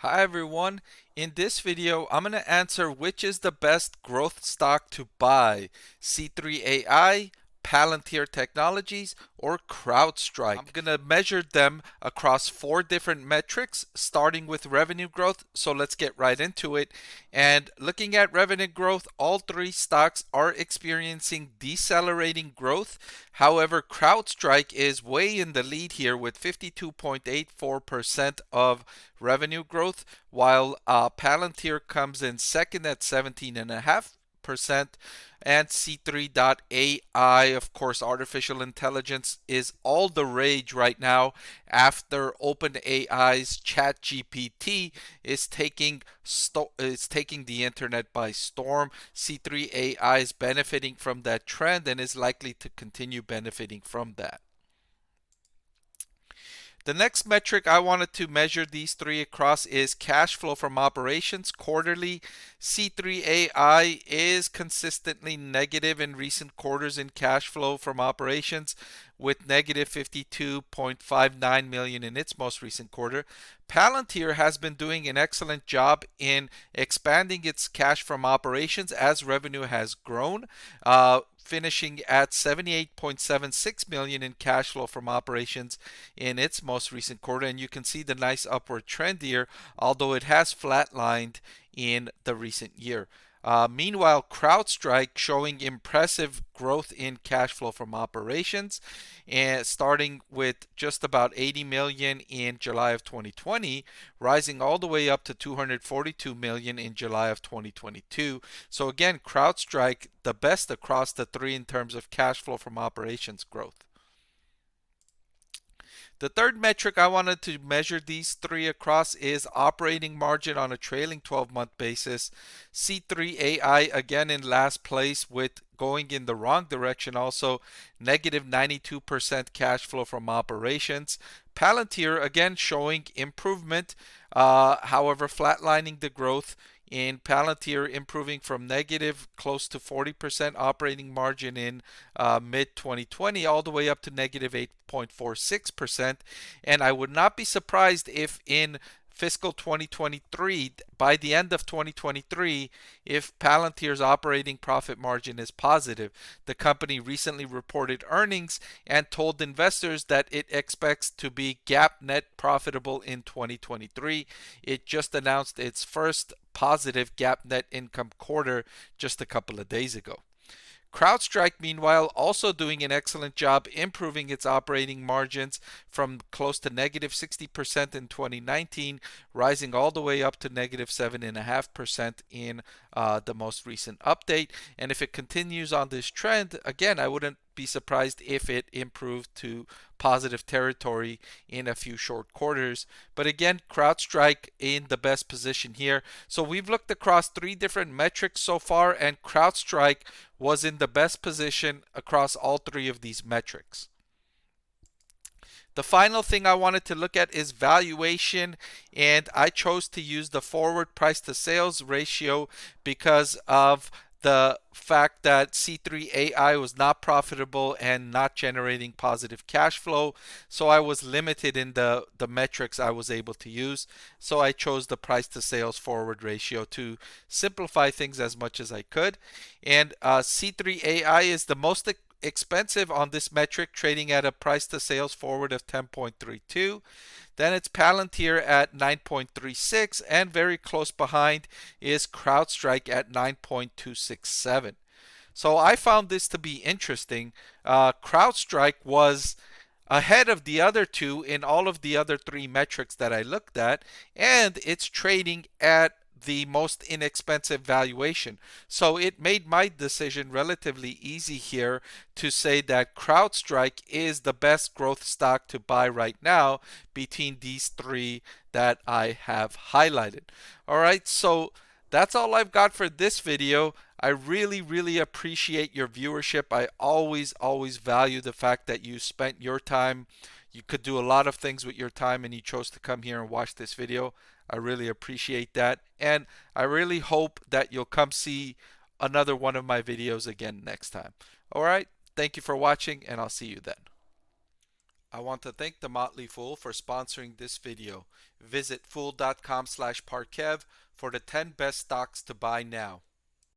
Hi everyone. In this video, I'm going to answer which is the best growth stock to buy, C3.ai, Palantir Technologies, or Crowdstrike. I'm going to measure them across 4 different metrics, starting with revenue growth. So let's get right into it. And looking at revenue growth, all 3 stocks are experiencing decelerating growth. However, Crowdstrike is way in the lead here with 52.84% of revenue growth, while Palantir comes in second at 17.5%. And C3.ai, of course, artificial intelligence is all the rage right now after OpenAI's ChatGPT is taking the internet by storm. C3.ai is benefiting from that trend and is likely to continue benefiting from that. The next metric I wanted to measure these 3 across is cash flow from operations quarterly. C3.ai is consistently negative in recent quarters in cash flow from operations with negative 52.59 million in its most recent quarter. Palantir has been doing an excellent job in expanding its cash from operations as revenue has grown, finishing at 78.76 million in cash flow from operations in its most recent quarter. And you can see the nice upward trend here, although it has flatlined in the recent year. Meanwhile, Crowdstrike showing impressive growth in cash flow from operations, and starting with just about 80 million in July of 2020, rising all the way up to 242 million in July of 2022. So again, Crowdstrike the best across the 3 in terms of cash flow from operations growth. The third metric I wanted to measure these 3 across is operating margin on a trailing 12-month basis. C3.ai again in last place with going in the wrong direction, also negative 92% cash flow from operations. Palantir again showing improvement, however flatlining the growth in Palantir, improving from negative close to 40% operating margin in mid 2020 all the way up to negative 8.46%. And I would not be surprised if in fiscal 2023, by the end of 2023, if Palantir's operating profit margin is positive. The company recently reported earnings and told investors that it expects to be GAAP net profitable in 2023. It just announced its first positive GAAP net income quarter just a couple of days ago. Crowdstrike, meanwhile, also doing an excellent job improving its operating margins from close to negative 60% in 2019, rising all the way up to negative 7.5% in the most recent update. And if it continues on this trend, again, I wouldn't be surprised if it improved to positive territory in a few short quarters. But again, Crowdstrike in the best position here. So we've looked across 3 different metrics so far, and Crowdstrike was in the best position across all 3 of these metrics. The final thing I wanted to look at is valuation, and I chose to use the forward price to sales ratio because of the fact that C3.ai was not profitable and not generating positive cash flow. So I was limited in the metrics I was able to use. So I chose the price to sales forward ratio to simplify things as much as I could. And C3.ai is the most expensive on this metric, trading at a price to sales forward of 10.32. Then it's Palantir at 9.36, and very close behind is Crowdstrike at 9.267. So I found this to be interesting. Crowdstrike was ahead of the other 2 in all of the other 3 metrics that I looked at, and it's trading at the most inexpensive valuation. So it made my decision relatively easy here to say that Crowdstrike is the best growth stock to buy right now between these 3 that I have highlighted. All right, so that's all I've got for this video. I really appreciate your viewership. I always value the fact that you spent your time. You could do a lot of things with your time and you chose to come here and watch this video. I really appreciate that. And I really hope that you'll come see another one of my videos again next time. All right. Thank you for watching, and I'll see you then. I want to thank the Motley Fool for sponsoring this video. Visit fool.com/parkev for the 10 best stocks to buy now.